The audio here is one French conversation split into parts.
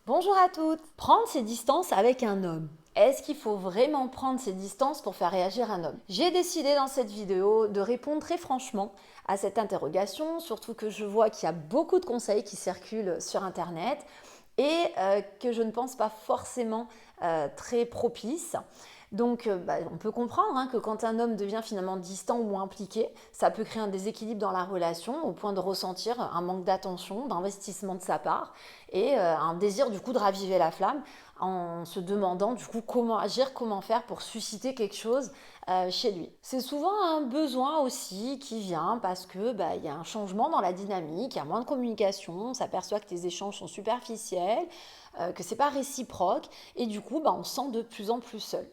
Bonjour à toutes. Prendre ses distances avec un homme. Est-ce qu'il faut vraiment prendre ses distances pour faire réagir un homme? J'ai décidé dans cette vidéo de répondre très franchement à cette interrogation, surtout que je vois qu'il y a beaucoup de conseils qui circulent sur Internet et que je ne pense pas forcément très propices. Donc, on peut comprendre que quand un homme devient finalement distant ou impliqué, ça peut créer un déséquilibre dans la relation au point de ressentir un manque d'attention, d'investissement de sa part et un désir du coup de raviver la flamme en se demandant du coup comment agir, comment faire pour susciter quelque chose chez lui. C'est souvent un besoin aussi qui vient parce que il y a un changement dans la dynamique, il y a moins de communication, on s'aperçoit que tes échanges sont superficiels, que c'est pas réciproque et du coup on se sent de plus en plus seul.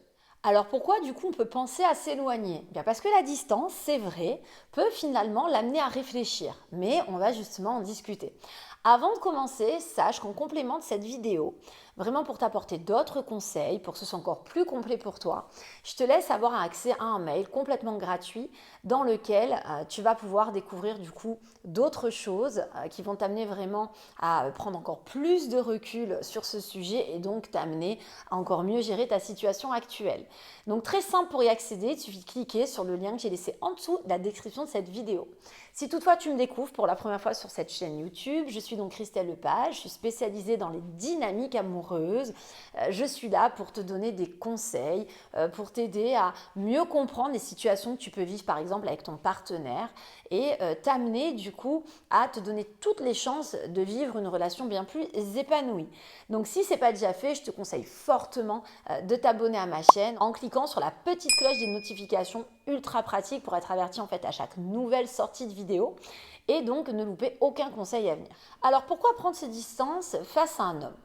Alors pourquoi du coup on peut penser à s'éloigner? Bien parce que la distance, c'est vrai, peut finalement l'amener à réfléchir, mais on va justement en discuter. Avant de commencer, sache qu'en complément de cette vidéo, vraiment pour t'apporter d'autres conseils, pour que ce soit encore plus complet pour toi, je te laisse avoir accès à un mail complètement gratuit dans lequel tu vas pouvoir découvrir du coup d'autres choses qui vont t'amener vraiment à prendre encore plus de recul sur ce sujet et donc t'amener à encore mieux gérer ta situation actuelle. Donc très simple pour y accéder, il suffit de cliquer sur le lien que j'ai laissé en dessous de la description de cette vidéo. Si toutefois tu me découvres pour la première fois sur cette chaîne YouTube, je suis donc Christelle Lepage, je suis spécialisée dans les dynamiques amoureuses. Je suis là pour te donner des conseils, pour t'aider à mieux comprendre les situations que tu peux vivre par exemple avec ton partenaire et t'amener du coup à te donner toutes les chances de vivre une relation bien plus épanouie. Donc si ce n'est pas déjà fait, je te conseille fortement de t'abonner à ma chaîne en cliquant sur la petite cloche des notifications ultra pratique pour être averti en fait à chaque nouvelle sortie de vidéo et donc ne louper aucun conseil à venir. Alors pourquoi prendre ses distances face à un homme?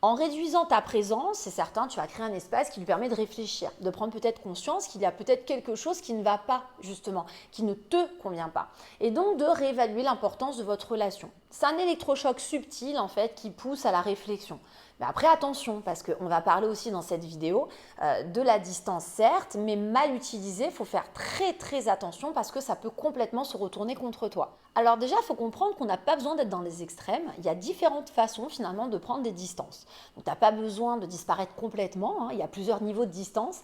En réduisant ta présence, c'est certain, tu vas créer un espace qui lui permet de réfléchir, de prendre peut-être conscience qu'il y a peut-être quelque chose qui ne va pas, justement, qui ne te convient pas. Et donc de réévaluer l'importance de votre relation. C'est un électrochoc subtil, en fait, qui pousse à la réflexion. Mais après, attention, parce qu'on va parler aussi dans cette vidéo de la distance, certes, mais mal utilisée, il faut faire très très attention parce que ça peut complètement se retourner contre toi. Alors déjà, il faut comprendre qu'on n'a pas besoin d'être dans les extrêmes. Il y a différentes façons finalement de prendre des distances. Donc, tu n'as pas besoin de disparaître complètement. Il y a plusieurs niveaux de distance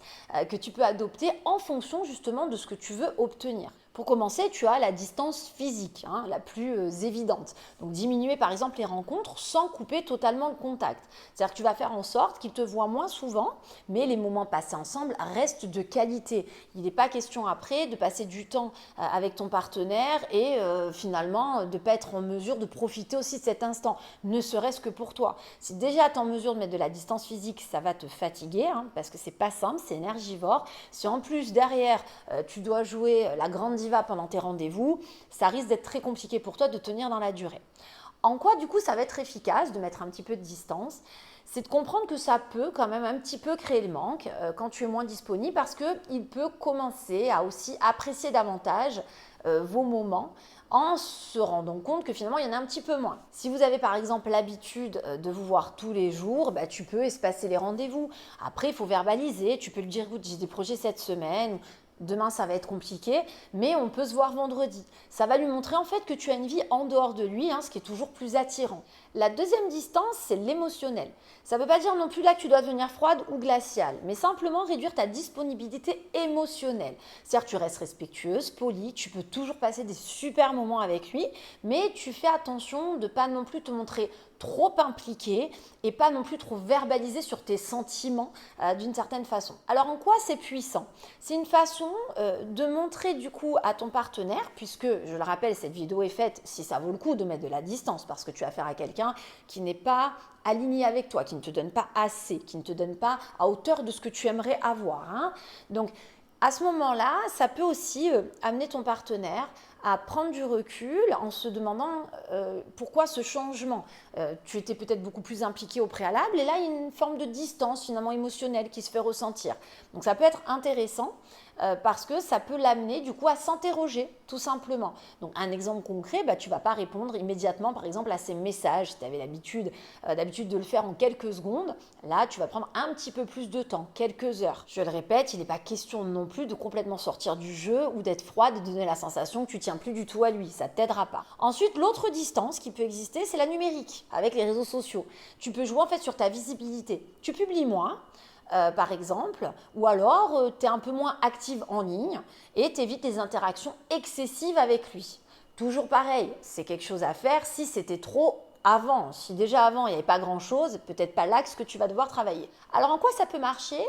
que tu peux adopter en fonction justement de ce que tu veux obtenir. Pour commencer, tu as la distance physique, la plus évidente. Donc diminuer par exemple les rencontres sans couper totalement le contact. C'est-à-dire que tu vas faire en sorte qu'il te voit moins souvent, mais les moments passés ensemble restent de qualité. Il n'est pas question après de passer du temps avec ton partenaire et finalement de ne pas être en mesure de profiter aussi de cet instant, ne serait-ce que pour toi. Si déjà tu es en mesure de mettre de la distance physique, ça va te fatiguer parce que c'est pas simple, c'est énergivore. Si en plus derrière tu dois jouer la grande diva pendant tes rendez-vous, ça risque d'être très compliqué pour toi de tenir dans la durée. En quoi du coup ça va être efficace de mettre un petit peu de distance? C'est de comprendre que ça peut quand même un petit peu créer le manque quand tu es moins disponible parce qu'il peut commencer à aussi apprécier davantage vos moments en se rendant compte que finalement il y en a un petit peu moins. Si vous avez par exemple l'habitude de vous voir tous les jours, tu peux espacer les rendez-vous. Après, il faut verbaliser, tu peux lui dire écoute, j'ai des projets cette semaine, demain ça va être compliqué, mais on peut se voir vendredi. Ça va lui montrer en fait que tu as une vie en dehors de lui, ce qui est toujours plus attirant. La deuxième distance, c'est l'émotionnel. Ça ne veut pas dire non plus là que tu dois devenir froide ou glaciale, mais simplement réduire ta disponibilité émotionnelle. C'est-à-dire que tu restes respectueuse, polie, tu peux toujours passer des super moments avec lui, mais tu fais attention de ne pas non plus te montrer trop impliqué et pas non plus trop verbalisé sur tes sentiments d'une certaine façon. Alors en quoi c'est puissant? C'est une façon de montrer du coup à ton partenaire, puisque je le rappelle, cette vidéo est faite si ça vaut le coup de mettre de la distance parce que tu as affaire à quelqu'un qui n'est pas aligné avec toi, qui ne te donne pas assez, qui ne te donne pas à hauteur de ce que tu aimerais avoir. Donc à ce moment-là, ça peut aussi amener ton partenaire à prendre du recul en se demandant pourquoi ce changement. Tu étais peut-être beaucoup plus impliqué au préalable et là, il y a une forme de distance finalement émotionnelle qui se fait ressentir. Donc ça peut être intéressant parce que ça peut l'amener du coup à s'interroger tout simplement. Donc un exemple concret, tu ne vas pas répondre immédiatement par exemple à ces messages. Si tu avais l'habitude de le faire en quelques secondes, là tu vas prendre un petit peu plus de temps, quelques heures. Je le répète, il n'est pas question non plus de complètement sortir du jeu ou d'être froid, de donner la sensation que tu tiens plus du tout à lui, ça ne t'aidera pas. Ensuite, l'autre distance qui peut exister, c'est la numérique, avec les réseaux sociaux. Tu peux jouer en fait sur ta visibilité. Tu publies moins, par exemple, ou alors tu es un peu moins active en ligne et tu évites les interactions excessives avec lui. Toujours pareil, c'est quelque chose à faire si c'était trop avant. Si déjà avant il n'y avait pas grand chose, peut-être pas l'axe que tu vas devoir travailler. Alors en quoi ça peut marcher ?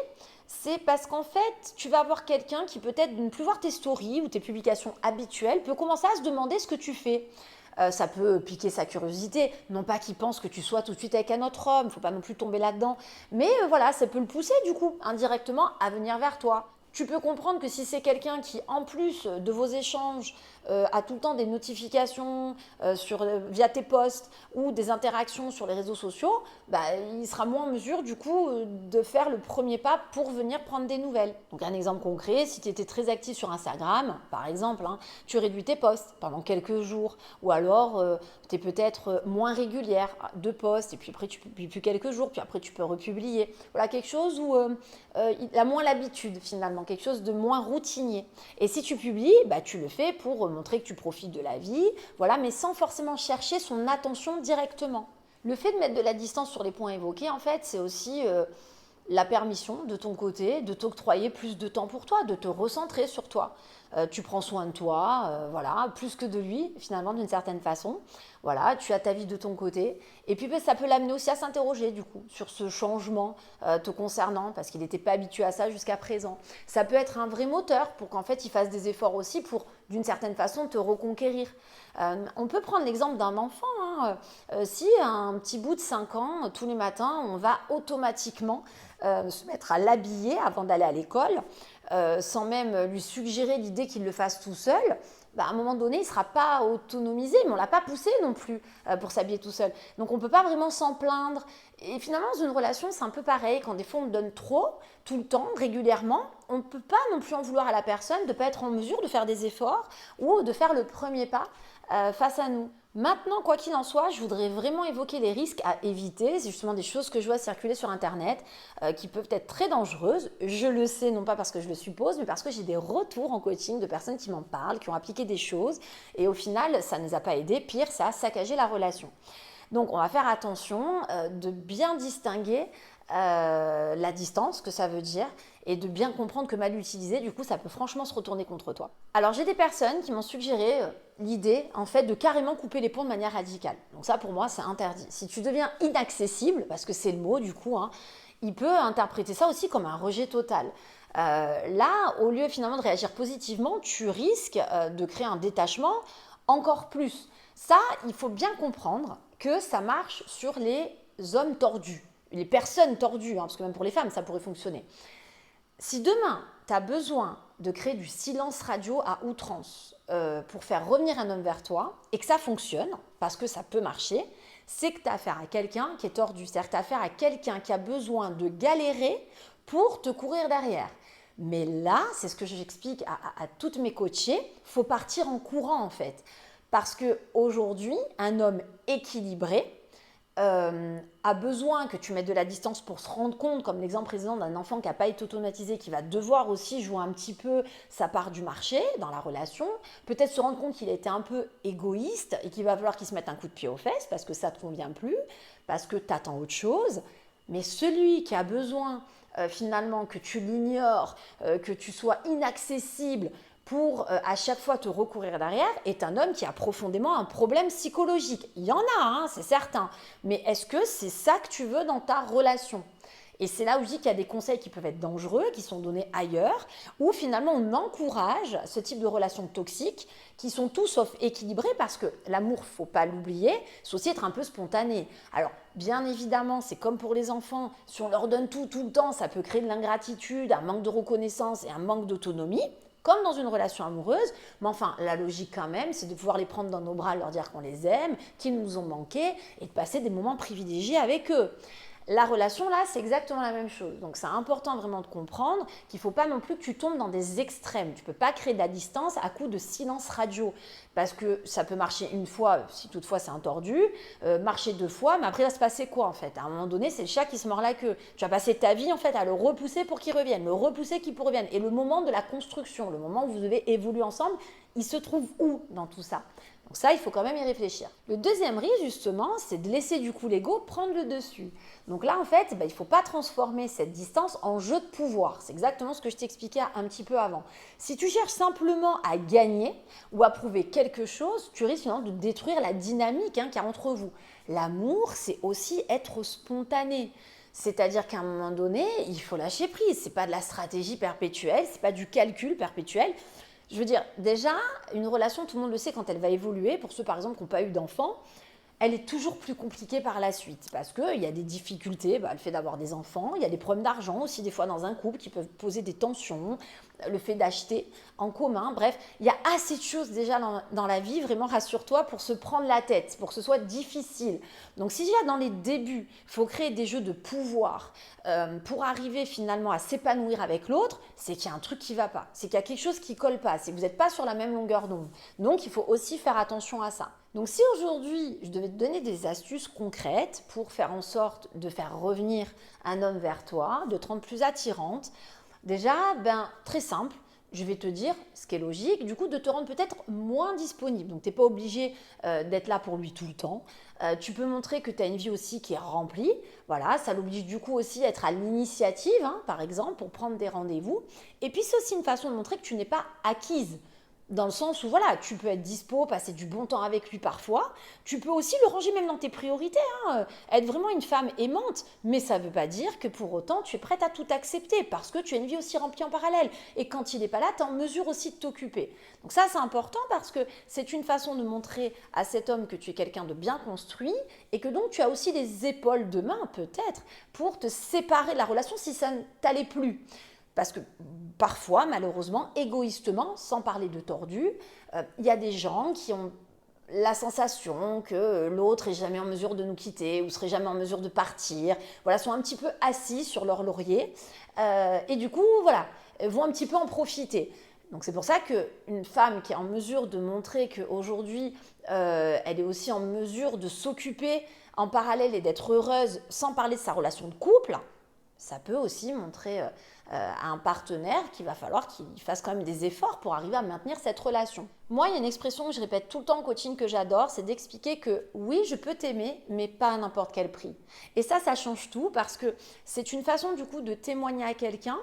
C'est parce qu'en fait, tu vas avoir quelqu'un qui peut-être ne plus voir tes stories ou tes publications habituelles, peut commencer à se demander ce que tu fais. Ça peut piquer sa curiosité, non pas qu'il pense que tu sois tout de suite avec un autre homme, il ne faut pas non plus tomber là-dedans, mais voilà, ça peut le pousser du coup, indirectement, à venir vers toi. Tu peux comprendre que si c'est quelqu'un qui, en plus de vos échanges, a tout le temps des notifications via tes posts ou des interactions sur les réseaux sociaux, il sera moins en mesure du coup de faire le premier pas pour venir prendre des nouvelles. Donc un exemple concret, si tu étais très actif sur Instagram, par exemple, tu réduis tes posts pendant quelques jours, ou alors tu es peut-être moins régulière de posts, et puis après tu publies plus quelques jours, puis après tu peux republier. Voilà, quelque chose où il a moins l'habitude finalement, quelque chose de moins routinier. Et si tu publies, tu le fais pour montrer que tu profites de la vie, voilà, mais sans forcément chercher son attention directement. Le fait de mettre de la distance sur les points évoqués, en fait, c'est aussi la permission de ton côté de t'octroyer plus de temps pour toi, de te recentrer sur toi. Tu prends soin de toi, voilà, plus que de lui, finalement, d'une certaine façon. Voilà, tu as ta vie de ton côté. Et puis, ça peut l'amener aussi à s'interroger, du coup, sur ce changement te concernant, parce qu'il n'était pas habitué à ça jusqu'à présent. Ça peut être un vrai moteur pour qu'en fait, il fasse des efforts aussi pour, d'une certaine façon, te reconquérir. On peut prendre l'exemple d'un enfant. Si un petit bout de 5 ans, tous les matins, on va automatiquement se mettre à l'habiller avant d'aller à l'école, sans même lui suggérer l'idée qu'il le fasse tout seul, à un moment donné, il ne sera pas autonomisé, mais on ne l'a pas poussé non plus pour s'habiller tout seul. Donc on ne peut pas vraiment s'en plaindre. Et finalement, dans une relation, c'est un peu pareil. Quand des fois on donne trop, tout le temps, régulièrement, on ne peut pas non plus en vouloir à la personne de ne pas être en mesure de faire des efforts ou de faire le premier pas face à nous. Maintenant, quoi qu'il en soit, je voudrais vraiment évoquer les risques à éviter. C'est justement des choses que je vois circuler sur Internet qui peuvent être très dangereuses. Je le sais, non pas parce que je le suppose, mais parce que j'ai des retours en coaching de personnes qui m'en parlent, qui ont appliqué des choses. Et au final, ça ne les a pas aidés. Pire, ça a saccagé la relation. Donc, on va faire attention de bien distinguer la distance, que ça veut dire, et de bien comprendre que mal utilisé, du coup, ça peut franchement se retourner contre toi. Alors, j'ai des personnes qui m'ont suggéré l'idée, en fait, de carrément couper les ponts de manière radicale. Donc ça, pour moi, c'est interdit. Si tu deviens inaccessible, parce que c'est le mot, du coup, il peut interpréter ça aussi comme un rejet total. Là, au lieu finalement de réagir positivement, tu risques de créer un détachement encore plus. Ça, il faut bien comprendre que ça marche sur les hommes tordus, les personnes tordues, parce que même pour les femmes, ça pourrait fonctionner. Si demain, tu as besoin de créer du silence radio à outrance pour faire revenir un homme vers toi et que ça fonctionne, parce que ça peut marcher, c'est que tu as affaire à quelqu'un qui est tordu. C'est-à-dire que tu as affaire à quelqu'un qui a besoin de galérer pour te courir derrière. Mais là, c'est ce que j'explique à toutes mes coachées, il faut partir en courant en fait. Parce qu'aujourd'hui, un homme équilibré, a besoin que tu mettes de la distance pour se rendre compte, comme l'exemple précédent d'un enfant qui n'a pas été automatisé, qui va devoir aussi jouer un petit peu sa part du marché dans la relation, peut-être se rendre compte qu'il a été un peu égoïste et qu'il va falloir qu'il se mette un coup de pied aux fesses parce que ça ne te convient plus, parce que tu attends autre chose. Mais celui qui a besoin finalement que tu l'ignores, que tu sois inaccessible, pour à chaque fois te recourir derrière, est un homme qui a profondément un problème psychologique. Il y en a, c'est certain. Mais est-ce que c'est ça que tu veux dans ta relation ? Et c'est là où je dis qu'il y a des conseils qui peuvent être dangereux, qui sont donnés ailleurs, où finalement on encourage ce type de relations toxiques qui sont tout sauf équilibrées parce que l'amour, il ne faut pas l'oublier, c'est aussi être un peu spontané. Alors, bien évidemment, c'est comme pour les enfants, si on leur donne tout le temps, ça peut créer de l'ingratitude, un manque de reconnaissance et un manque d'autonomie, comme dans une relation amoureuse, mais enfin, la logique quand même, c'est de pouvoir les prendre dans nos bras, leur dire qu'on les aime, qu'ils nous ont manqué, et de passer des moments privilégiés avec eux. La relation, là, c'est exactement la même chose. Donc, c'est important vraiment de comprendre qu'il ne faut pas non plus que tu tombes dans des extrêmes. Tu ne peux pas créer de la distance à coup de silence radio. Parce que ça peut marcher une fois, si toutefois c'est un tordu, marcher 2 fois, mais après, il va se passer quoi, en fait? À un moment donné, c'est le chat qui se mord la queue. Tu vas passer ta vie, en fait, à le repousser pour qu'il revienne, le repousser pour qu'il revienne. Et le moment de la construction, le moment où vous devez évoluer ensemble, il se trouve où dans tout ça? Donc ça, il faut quand même y réfléchir. Le deuxième risque, justement, c'est de laisser du coup l'ego prendre le dessus. Donc là, en fait, il ne faut pas transformer cette distance en jeu de pouvoir. C'est exactement ce que je t'expliquais un petit peu avant. Si tu cherches simplement à gagner ou à prouver quelque chose, tu risques finalement de détruire la dynamique qu'il y a entre vous. L'amour, c'est aussi être spontané. C'est-à-dire qu'à un moment donné, il faut lâcher prise. Ce n'est pas de la stratégie perpétuelle, ce n'est pas du calcul perpétuel. Je veux dire, déjà, une relation, tout le monde le sait, quand elle va évoluer, pour ceux par exemple qui n'ont pas eu d'enfants, elle est toujours plus compliquée par la suite parce qu'il y a des difficultés, le fait d'avoir des enfants, il y a des problèmes d'argent aussi des fois dans un couple qui peuvent poser des tensions, le fait d'acheter en commun, bref, il y a assez de choses déjà dans la vie, vraiment rassure-toi, pour se prendre la tête, pour que ce soit difficile. Donc si déjà dans les débuts, il faut créer des jeux de pouvoir pour arriver finalement à s'épanouir avec l'autre, c'est qu'il y a un truc qui ne va pas, c'est qu'il y a quelque chose qui ne colle pas, c'est que vous n'êtes pas sur la même longueur d'onde. Donc il faut aussi faire attention à ça. Donc si aujourd'hui, je devais te donner des astuces concrètes pour faire en sorte de faire revenir un homme vers toi, de te rendre plus attirante, déjà, très simple, je vais te dire, ce qui est logique, du coup, de te rendre peut-être moins disponible. Donc, tu n'es pas obligé d'être là pour lui tout le temps. Tu peux montrer que tu as une vie aussi qui est remplie. Voilà, ça l'oblige du coup aussi à être à l'initiative, par exemple, pour prendre des rendez-vous. Et puis, c'est aussi une façon de montrer que tu n'es pas acquise. Dans le sens où voilà, tu peux être dispo, passer du bon temps avec lui parfois. Tu peux aussi le ranger même dans tes priorités, être vraiment une femme aimante. Mais ça ne veut pas dire que pour autant tu es prête à tout accepter parce que tu as une vie aussi remplie en parallèle. Et quand il n'est pas là, tu es en mesure aussi de t'occuper. Donc ça, c'est important parce que c'est une façon de montrer à cet homme que tu es quelqu'un de bien construit et que donc tu as aussi les épaules de main peut-être pour te séparer de la relation si ça ne t'allait plus. Parce que parfois, malheureusement, égoïstement, sans parler de tordu, il y a des gens qui ont la sensation que l'autre est jamais en mesure de nous quitter ou serait jamais en mesure de partir, voilà, sont un petit peu assis sur leur laurier et du coup, voilà, vont un petit peu en profiter. Donc c'est pour ça qu'une femme qui est en mesure de montrer qu'aujourd'hui, elle est aussi en mesure de s'occuper en parallèle et d'être heureuse sans parler de sa relation de couple, ça peut aussi montrer à un partenaire qu'il va falloir qu'il fasse quand même des efforts pour arriver à maintenir cette relation. Moi, il y a une expression que je répète tout le temps en coaching que j'adore, c'est d'expliquer que oui, je peux t'aimer, mais pas à n'importe quel prix. Et ça change tout parce que c'est une façon du coup de témoigner à quelqu'un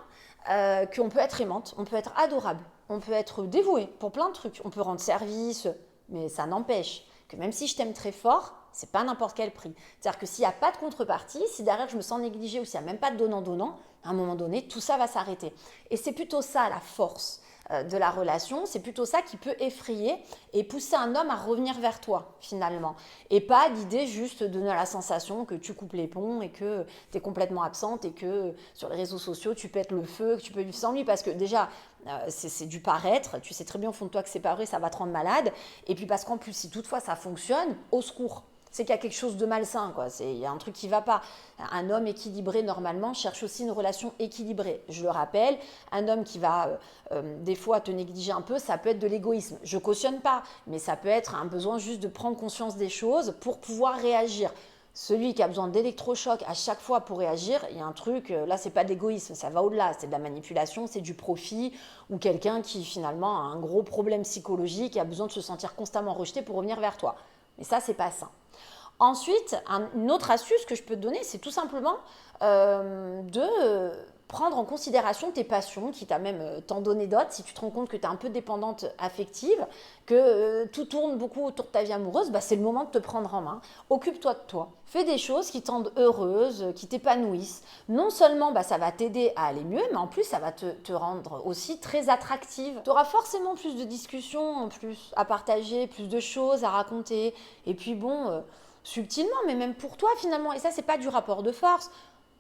qu'on peut être aimante, on peut être adorable, on peut être dévoué pour plein de trucs, on peut rendre service, mais ça n'empêche que même si je t'aime très fort, c'est pas n'importe quel prix. C'est-à-dire que s'il n'y a pas de contrepartie, si derrière je me sens négligée ou s'il n'y a même pas de donnant-donnant, à un moment donné, tout ça va s'arrêter. Et c'est plutôt ça la force de la relation, c'est plutôt ça qui peut effrayer et pousser un homme à revenir vers toi finalement. Et pas l'idée juste de donner la sensation que tu coupes les ponts et que tu es complètement absente et que sur les réseaux sociaux tu pètes le feu, que tu peux vivre sans lui parce que déjà c'est du paraître, tu sais très bien au fond de toi que c'est pas vrai, ça va te rendre malade. Et puis parce qu'en plus si toutefois ça fonctionne, au secours. C'est qu'il y a quelque chose de malsain, quoi. Il y a un truc qui ne va pas. Un homme équilibré, normalement, cherche aussi une relation équilibrée. Je le rappelle, un homme qui va des fois te négliger un peu, ça peut être de l'égoïsme. Je ne cautionne pas, mais ça peut être un besoin juste de prendre conscience des choses pour pouvoir réagir. Celui qui a besoin d'électrochocs à chaque fois pour réagir, il y a un truc, là, c'est pas d'égoïsme, ça va au-delà, c'est de la manipulation, c'est du profit, ou quelqu'un qui finalement a un gros problème psychologique et a besoin de se sentir constamment rejeté pour revenir vers toi. Mais ça, c'est pas sain. Ensuite, une autre astuce que je peux te donner, c'est tout simplement de prendre en considération tes passions, quitte à même t'en donner d'autres, si tu te rends compte que tu es un peu dépendante affective, que tout tourne beaucoup autour de ta vie amoureuse, c'est le moment de te prendre en main. Occupe-toi de toi. Fais des choses qui te rendent heureuse, qui t'épanouissent. Non seulement ça va t'aider à aller mieux, mais en plus ça va te rendre aussi très attractive. Tu auras forcément plus de discussions, plus à partager, plus de choses à raconter. Et puis subtilement, mais même pour toi finalement, et ça c'est pas du rapport de force,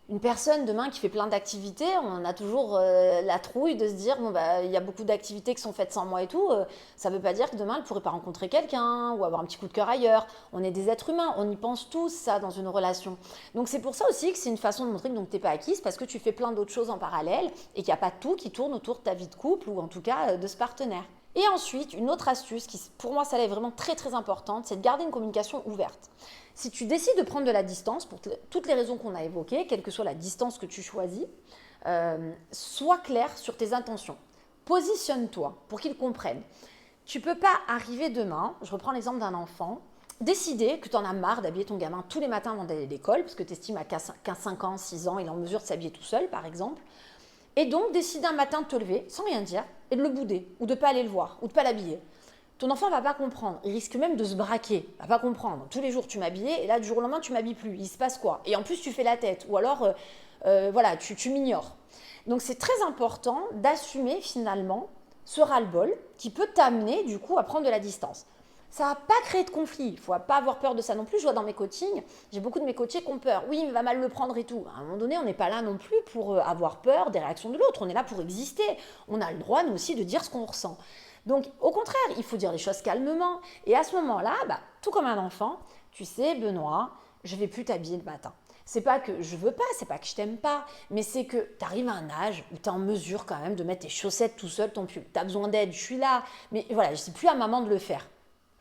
Une personne demain qui fait plein d'activités, on a toujours la trouille de se dire bon bah il y a beaucoup d'activités qui sont faites sans moi et tout. Ça ne veut pas dire que demain elle ne pourrait pas rencontrer quelqu'un ou avoir un petit coup de cœur ailleurs. On est des êtres humains, on y pense tous ça dans une relation. Donc c'est pour ça aussi que c'est une façon de montrer que tu n'es pas acquise parce que tu fais plein d'autres choses en parallèle et qu'il n'y a pas tout qui tourne autour de ta vie de couple ou en tout cas de ce partenaire. Et ensuite, une autre astuce qui pour moi ça est vraiment très très importante, c'est de garder une communication ouverte. Si tu décides de prendre de la distance, pour toutes les raisons qu'on a évoquées, quelle que soit la distance que tu choisis, sois clair sur tes intentions. Positionne-toi pour qu'ils comprennent. Tu ne peux pas arriver demain, je reprends l'exemple d'un enfant, décider que tu en as marre d'habiller ton gamin tous les matins avant d'aller à l'école, parce que tu estimes qu'à 5 ans, 6 ans, il est en mesure de s'habiller tout seul, par exemple, et donc décider un matin de te lever, sans rien dire, et de le bouder, ou de ne pas aller le voir, ou de ne pas l'habiller. Ton enfant ne va pas comprendre, il risque même de se braquer, il ne va pas comprendre. Tous les jours tu m'habillais et là du jour au lendemain tu m'habilles plus, il se passe quoi? Et en plus tu fais la tête ou alors voilà, tu m'ignores. Donc c'est très important d'assumer finalement ce ras-le-bol qui peut t'amener du coup à prendre de la distance. Ça ne va pas créer de conflit, il ne faut pas avoir peur de ça non plus. Je vois dans mes coachings, j'ai beaucoup de mes coachés qui ont peur. Oui, il va mal le prendre et tout. À un moment donné, on n'est pas là non plus pour avoir peur des réactions de l'autre, on est là pour exister. On a le droit nous aussi de dire ce qu'on ressent. Donc, au contraire, il faut dire les choses calmement. Et à ce moment-là, tout comme un enfant, tu sais, Benoît, je ne vais plus t'habiller le matin. C'est pas que je veux pas, c'est pas que je t'aime pas, mais c'est que tu arrives à un âge où tu es en mesure quand même de mettre tes chaussettes tout seul, ton pull. Tu as besoin d'aide, je suis là. Mais voilà, je ne sais plus à maman de le faire.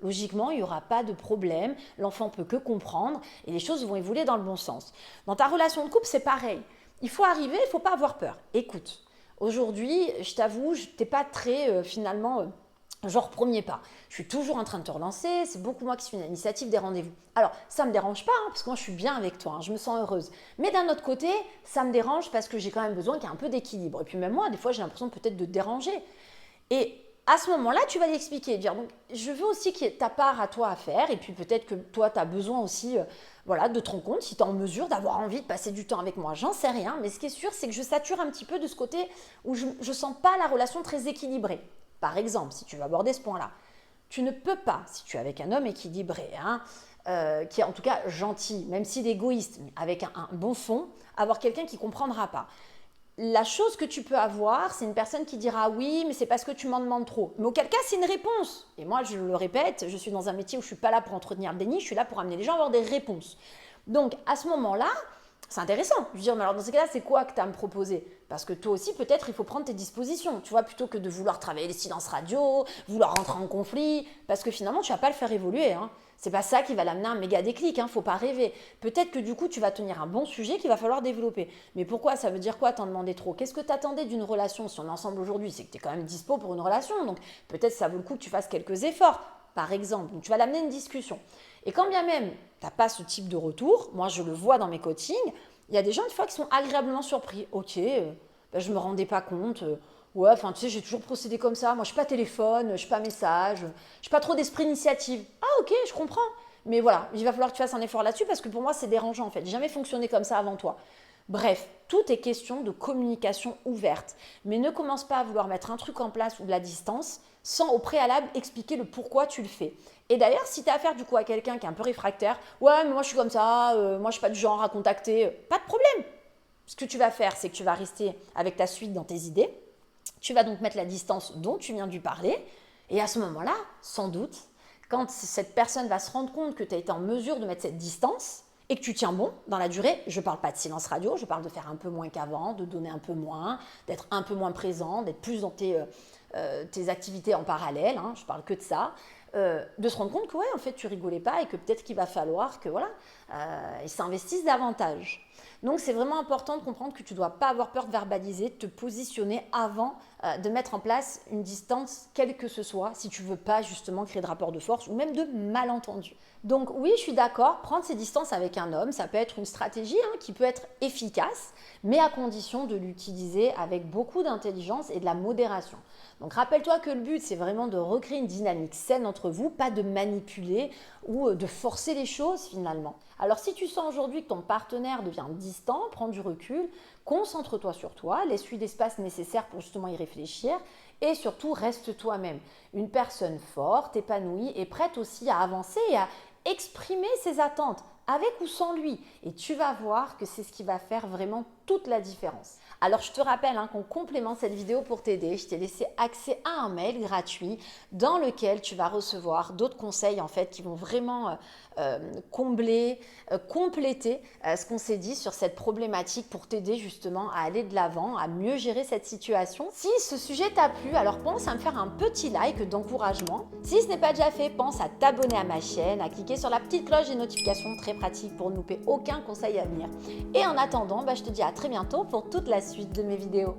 Logiquement, il n'y aura pas de problème, l'enfant peut que comprendre et les choses vont évoluer dans le bon sens. Dans ta relation de couple, c'est pareil. Il faut arriver, il ne faut pas avoir peur. Écoute, aujourd'hui, je t'avoue, je n'étais pas très finalement genre premier pas. Je suis toujours en train de te relancer, c'est beaucoup moi qui suis l'initiative des rendez-vous. Alors, ça ne me dérange pas, parce que moi je suis bien avec toi, je me sens heureuse. Mais d'un autre côté, ça me dérange parce que j'ai quand même besoin qu'il y ait un peu d'équilibre. Et puis même moi, des fois, j'ai l'impression peut-être de te déranger. Et à ce moment-là, tu vas l'expliquer, dire donc je veux aussi qu'il y ait ta part à toi à faire et puis peut-être que toi tu as besoin aussi voilà, de te rendre compte si tu es en mesure d'avoir envie de passer du temps avec moi. J'en sais rien, mais ce qui est sûr, c'est que je sature un petit peu de ce côté où je ne sens pas la relation très équilibrée. Par exemple, si tu veux aborder ce point-là, tu ne peux pas, si tu es avec un homme équilibré, qui est en tout cas gentil, même s'il est égoïste, mais avec un bon fond, avoir quelqu'un qui ne comprendra pas. La chose que tu peux avoir, c'est une personne qui dira oui, mais c'est parce que tu m'en demandes trop. Mais auquel cas, c'est une réponse. Et moi, je le répète, je suis dans un métier où je ne suis pas là pour entretenir le déni, je suis là pour amener les gens à avoir des réponses. Donc, à ce moment-là, c'est intéressant. Je veux dire, mais alors dans ces cas-là, c'est quoi que tu as à me proposer? Parce que toi aussi, peut-être, il faut prendre tes dispositions. Tu vois, plutôt que de vouloir travailler les silences radio, vouloir rentrer en conflit, parce que finalement, tu ne vas pas le faire évoluer. C'est pas ça qui va l'amener à un méga déclic, faut pas rêver. Peut-être que du coup, tu vas tenir un bon sujet qu'il va falloir développer. Mais pourquoi? Ça veut dire quoi t'en demander trop? Qu'est-ce que t'attendais d'une relation? Si on est ensemble aujourd'hui, c'est que tu es quand même dispo pour une relation. Donc peut-être ça vaut le coup que tu fasses quelques efforts, par exemple. Donc tu vas l'amener à une discussion. Et quand bien même tu n'as pas ce type de retour, moi je le vois dans mes coachings, il y a des gens une fois qui sont agréablement surpris. Ok, je ne me rendais pas compte. Ouais, enfin, tu sais, j'ai toujours procédé comme ça. Moi, je ne suis pas téléphone, je ne suis pas message, je n'ai pas trop d'esprit d'initiative. Ah, ok, je comprends. Mais voilà, il va falloir que tu fasses un effort là-dessus parce que pour moi, c'est dérangeant en fait. J'ai jamais fonctionné comme ça avant toi. Bref, tout est question de communication ouverte. Mais ne commence pas à vouloir mettre un truc en place ou de la distance sans au préalable expliquer le pourquoi tu le fais. Et d'ailleurs, si tu as affaire du coup à quelqu'un qui est un peu réfractaire, ouais, mais moi je suis comme ça, moi je ne suis pas du genre à contacter, pas de problème. Ce que tu vas faire, c'est que tu vas rester avec ta suite dans tes idées. Tu vas donc mettre la distance dont tu viens de lui parler. Et à ce moment-là, sans doute, quand cette personne va se rendre compte que tu as été en mesure de mettre cette distance et que tu tiens bon dans la durée, je ne parle pas de silence radio, je parle de faire un peu moins qu'avant, de donner un peu moins, d'être un peu moins présent, d'être plus dans tes activités en parallèle, je parle que de ça, de se rendre compte que ouais, en fait, tu rigolais pas et que peut-être qu'il va falloir que voilà, ils s'investissent davantage. Donc, c'est vraiment important de comprendre que tu ne dois pas avoir peur de verbaliser, de te positionner avant de mettre en place une distance, quelle que ce soit, si tu ne veux pas justement créer de rapport de force ou même de malentendus. Donc oui, je suis d'accord, prendre ces distances avec un homme, ça peut être une stratégie qui peut être efficace, mais à condition de l'utiliser avec beaucoup d'intelligence et de la modération. Donc rappelle-toi que le but, c'est vraiment de recréer une dynamique saine entre vous, pas de manipuler ou de forcer les choses finalement. Alors si tu sens aujourd'hui que ton partenaire devient distant, prends du recul, concentre-toi sur toi, laisse-lui l'espace nécessaire pour justement y réfléchir et surtout reste toi-même. Une personne forte, épanouie et prête aussi à avancer et à exprimer ses attentes. avec ou sans lui. Et tu vas voir que c'est ce qui va faire vraiment toute la différence. Alors je te rappelle qu'en complément de cette vidéo pour t'aider, je t'ai laissé accès à un mail gratuit dans lequel tu vas recevoir d'autres conseils en fait qui vont vraiment combler, compléter ce qu'on s'est dit sur cette problématique pour t'aider justement à aller de l'avant, à mieux gérer cette situation. Si ce sujet t'a plu, alors pense à me faire un petit like d'encouragement. Si ce n'est pas déjà fait, pense à t'abonner à ma chaîne, à cliquer sur la petite cloche des notifications, très pratique pour ne louper aucun conseil à venir. Et en attendant, je te dis à très bientôt pour toute la suite de mes vidéos.